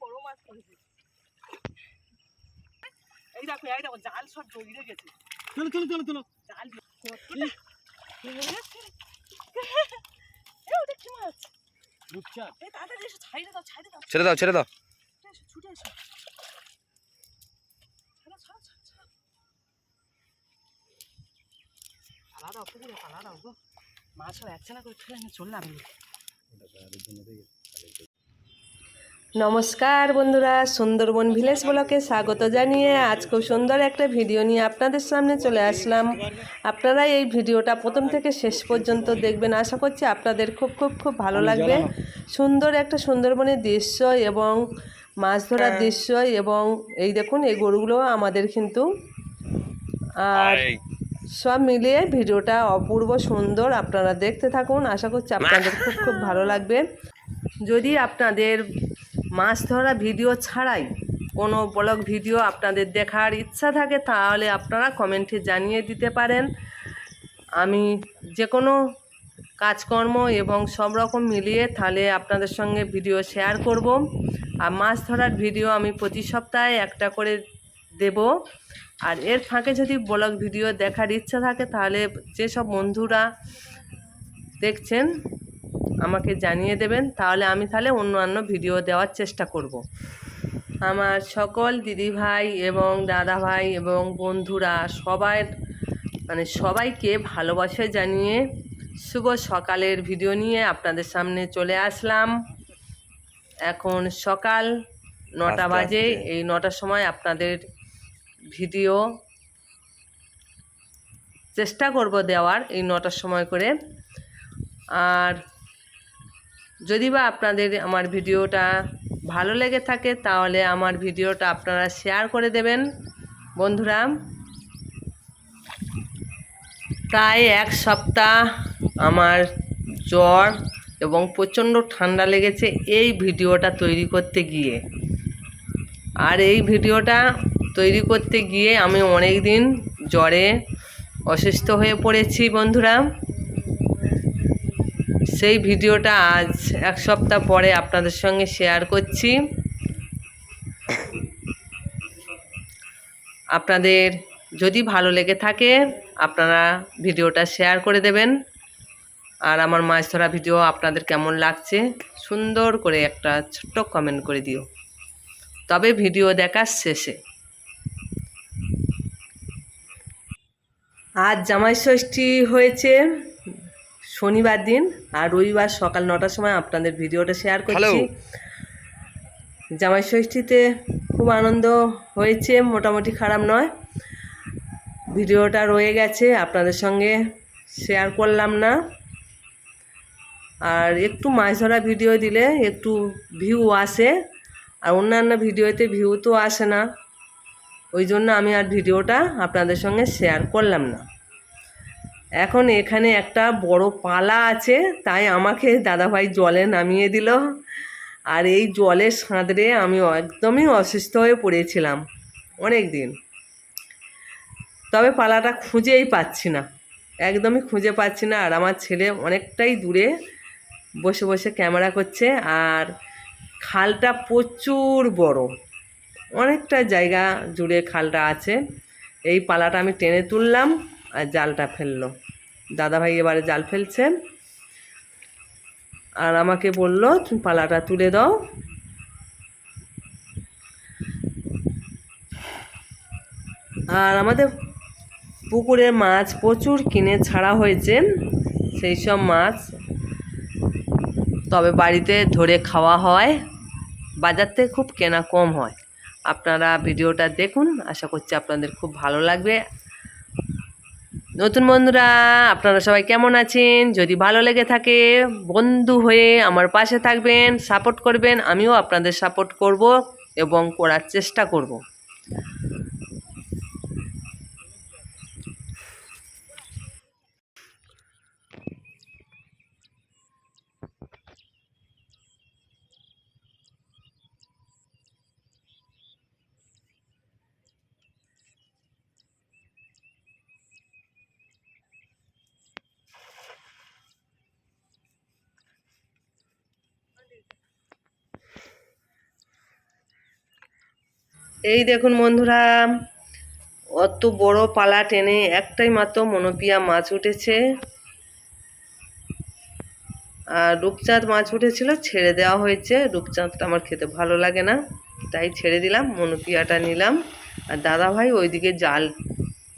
বড় মাছ পড়েছে। এই দেখো জাল সব জড়িয়ে গেছে। চলো জাল ছেড়ে দাও ছুটে এসো। আলাদা পুকুরে আলাদা মাছ সব একচানা করে ফেলে আমি চললাম। নমস্কার বন্ধুরা, সুন্দরবন ভিলেজ ব্লকে স্বাগত জানিয়ে আজ খুব সুন্দর একটা ভিডিও নিয়ে আপনাদের সামনে চলে আসলাম। আপনারা এই ভিডিওটা প্রথম থেকে শেষ পর্যন্ত দেখবেন, আশা করছি আপনাদের খুব খুব খুব ভালো লাগবে। সুন্দর একটা সুন্দরবনের দৃশ্য এবং মাছ ধরার দৃশ্য, এবং এই দেখুন এই গরুগুলো আমাদের কিন্তু, আর সব মিলিয়ে ভিডিওটা অপূর্ব সুন্দর। আপনারা দেখতে থাকুন, আশা করছি আপনাদের খুব খুব ভালো লাগবে। যদি আপনাদের মাছ ধরা ভিডিও ছাড়াই কোনো ব্লগ ভিডিও আপনাদের দেখার ইচ্ছা থাকে, তাহলে আপনারা কমেন্টে জানিয়ে দিতে পারেন। আমি যে কোনো কাজকর্ম এবং সব রকম মিলিয়ে তাহলে আপনাদের সঙ্গে ভিডিও শেয়ার করব। আর মাছ ধরার ভিডিও আমি প্রতি সপ্তাহে একটা করে দেব। আর এর ফাঁকে যদি ব্লগ ভিডিও দেখার ইচ্ছা থাকে, তাহলে যেসব বন্ধুরা দেখছেন আমাকে জানিয়ে দেবেন, তাহলে আমি অন্যান্য ভিডিও দেওয়ার চেষ্টা করব। আমার সকল দিদিভাই এবং দাদাভাই এবং বন্ধুরা সবাইকে ভালোবাসা জানিয়ে শুভ সকালের ভিডিও নিয়ে আপনাদের সামনে চলে আসলাম। এখন সকাল 9টা বাজে। এই 9টার সময় আপনাদের ভিডিও চেষ্টা করব দেওয়ার, এই 9টার সময় করে। আর যদি বা আপনাদের আমার ভিডিওটা ভালো লেগে থাকে, তাহলে আমার ভিডিওটা আপনারা শেয়ার করে দেবেন বন্ধুরা। প্রায় এক সপ্তাহ আমার জ্বর এবং প্রচণ্ড ঠান্ডা লেগেছে এই ভিডিওটা তৈরি করতে গিয়ে। আর এই ভিডিওটা তৈরি করতে গিয়ে আমি অনেক দিন জ্বরে অসুস্থ হয়ে পড়েছি বন্ধুরা। সেই ভিডিওটা আজ এক সপ্তাহ পরে আপনাদের সঙ্গে শেয়ার করছি। আপনাদের যদি ভালো লেগে থাকে আপনারা ভিডিওটা শেয়ার করে দেবেন। আর আমার মাছ ধরা ভিডিও আপনাদের কেমন লাগছে সুন্দর করে একটা ছোট্ট কমেন্ট করে দিও। তবে ভিডিও দেখার শেষে আজ জামাই ষষ্ঠী হয়েছে শনিবার দিন, আর রবিবার সকাল 9টার সময় আপনাদের ভিডিওটা শেয়ার করছি। জামাই ষষ্ঠীতে খুব আনন্দ হয়েছে, মোটামুটি খারাপ নয়। ভিডিওটা রয়ে গেছে, আপনাদের সঙ্গে শেয়ার করলাম না। আর একটু মাছ ধরা ভিডিও দিলে একটু ভিউ আসে, আর অন্যান্য ভিডিওতে ভিউ তো আসে না, ওই জন্য আমি আর ভিডিওটা আপনাদের সঙ্গে শেয়ার করলাম না। এখন এখানে একটা বড় পালা আছে, তাই আমাকে দাদাভাই জলে নামিয়ে দিল। আর এই জলের সাঁতরে আমি একদমই অসুস্থ হয়ে পড়েছিলাম অনেক দিন। তবে পালাটা খুঁজেই পাচ্ছি না, একদমই খুঁজে পাচ্ছি না। আর আমার ছেলে অনেকটাই দূরে বসে বসে ক্যামেরা করছে। আর খালটা প্রচুর বড়, অনেকটা জায়গা জুড়ে খালটা আছে। এই পালাটা আমি টেনে তুললাম আর জালটা ফেললো দাদাভাই, এবারে জাল ফেলছে। আর আমাকে বলল তুমি পালাটা তুলে দাও। আর আমাদের পুকুরের মাছ প্রচুর কিনে ছাড়া হয়েছে, সেই সব মাছ তবে বাড়িতে ধরে খাওয়া হয়, বাজার থেকে খুব কেনা কম হয়। আপনারা ভিডিওটা দেখুন, আশা করছি আপনাদের খুব ভালো লাগবে। নতুন বন্ধুরা আপনারা সবাই কেমন আছেন? যদি ভালো লেগে থাকে বন্ধু হয়ে আমার পাশে থাকবেন, সাপোর্ট করবেন। আমিও আপনাদের সাপোর্ট করব এবং করার চেষ্টা করব। এই দেখুন বন্ধুরা, অত বড় পালা টেনে একটাই মাত্র মনোপিয়া মাছ উঠেছে, আর রূপচাঁদ মাছ উঠেছিল, ছেড়ে দেওয়া হয়েছে। রূপচাঁদটা আমার খেতে ভালো লাগে না, তাই ছেড়ে দিলাম, মনোপিয়াটা নিলাম। আর দাদা ভাই ওইদিকে জাল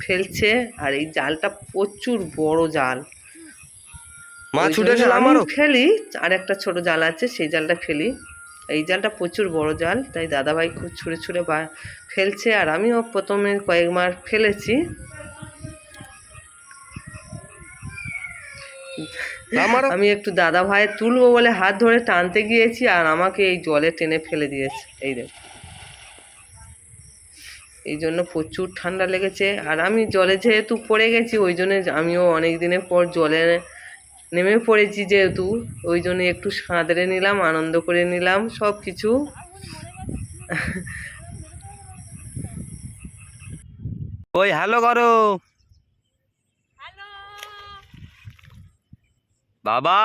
ফেলছে, আর এই জালটা প্রচুর বড় জাল। মাছ ওই জন্য উঠেছিল আমি আমারও। ফেলি, আর একটা ছোট জাল আছে সেই জালটা ফেলি। এই জালটা প্রচুর বড় জাল, তাই দাদাভাই খুব ছুঁড়ে ছুঁড়ে ফেলছে, আর আমিও প্রথমে কয়েকবার ফেলেছি। আমারও। আমি একটু দাদা ভাই তুলবো বলে হাত ধরে টানতে গিয়েছি, আর আমাকে এই জলে টেনে ফেলে দিয়েছে। এই দেখ, এই জন্য প্রচুর ঠান্ডা লেগেছে। আর আমি জলে যেহেতু পড়ে গেছি, ওই জন্য আমিও অনেক দিনের পর জলে নেমে পড়েছি যেহেতু, ওই জন্য একটু সাঁতরে নিলাম, আনন্দ করে নিলাম সব কিছু। ওই হ্যালো করো বাবা।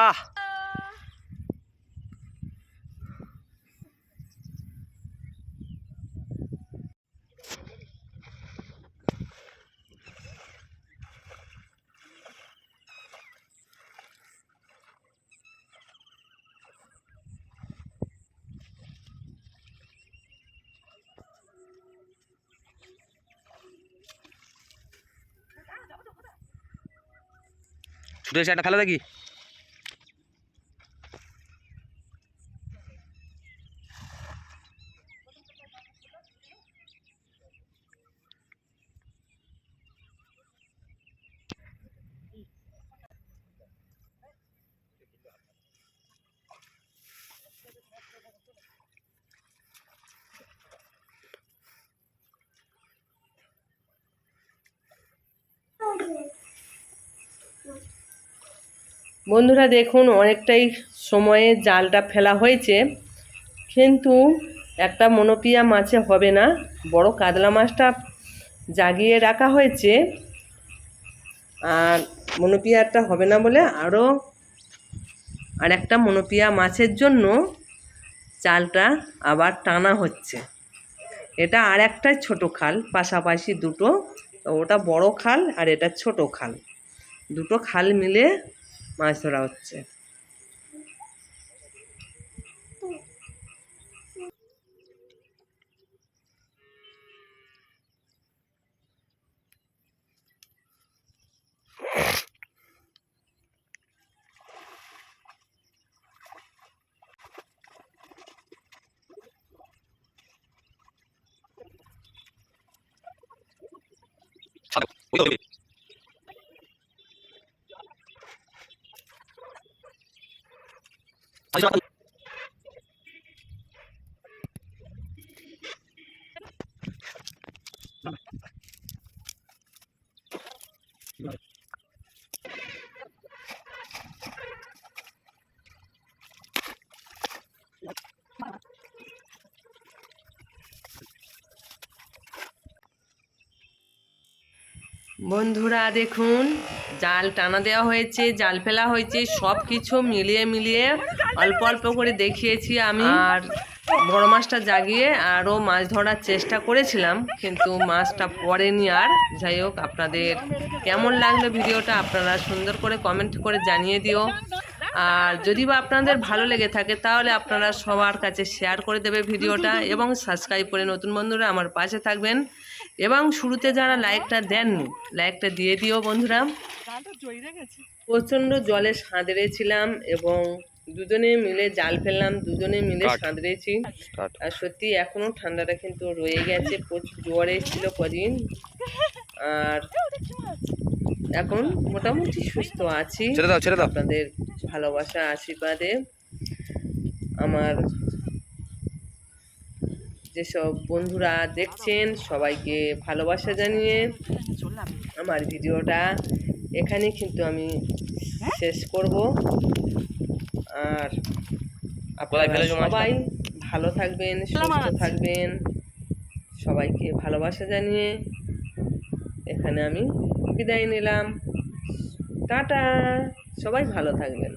ছুটে এসে একটা খেলা দেখি। বন্ধুরা দেখুন, অনেকটাই সময়ে জালটা ফেলা হয়েছে, কিন্তু একটা মনোপিয়া মাছে হবে না। বড় কাতলা মাছটা জাগিয়ে রাখা হয়েছে, আর মনোপিয়াটা হবে না বলে আর একটা মনোপিয়া মাছের জন্য জালটা আবার টানা হচ্ছে। এটা আর একটা ছোট খাল, পাশাপাশি দুটো, ওটা বড় খাল আর এটা ছোট খাল, দুটো খাল মিলে মাছ ধরা হচ্ছে। বন্ধুরা দেখুন, জাল টানা দেওয়া হয়েছে, জাল ফেলা হয়েছে, সব কিছু মিলিয়ে মিলিয়ে অল্প অল্প করে দেখিয়েছি আমি। আর বড় মাছটা জাগিয়ে আরও মাছ ধরার চেষ্টা করেছিলাম, কিন্তু মাছটা পড়েনি। আর যাই হোক, আপনাদের কেমন লাগলো ভিডিওটা আপনারা সুন্দর করে কমেন্ট করে জানিয়ে দিও। আর যদি বা আপনাদের ভালো লেগে থাকে তাহলে আপনারা সবার কাছে শেয়ার করে দেবে ভিডিওটা, এবং সাবস্ক্রাইব করে নতুন বন্ধুরা আমার পাশে থাকবেন। এবং শুরুতে যারা লাইকটা দেননি, লাইকটা দিয়ে দিও বন্ধুরা। প্রচণ্ড জলে সাঁতরেছিলাম, এবং দুজনে মিলে জাল ফেললাম, দুজনে মিলে সাঁতরেছি। আর সত্যি এখনও ঠান্ডাটা কিন্তু রয়ে গেছে, প্রচুর জ্বর এসেছিল কদিন, আর এখন মোটামুটি সুস্থ আছি আপনাদের ভালোবাসা আশীর্বাদে। আমার যেসব বন্ধুরা দেখছেন সবাইকে ভালোবাসা জানিয়ে আমার ভিডিওটা এখানে কিন্তু আমি শেষ করব। আর আপনারা সবাই ভালো থাকবেন, সুস্থ থাকবেন, সবাইকে ভালোবাসা জানিয়ে এখানে আমি বিদায় নিলাম। টাটা, সবাই ভালো থাকবেন।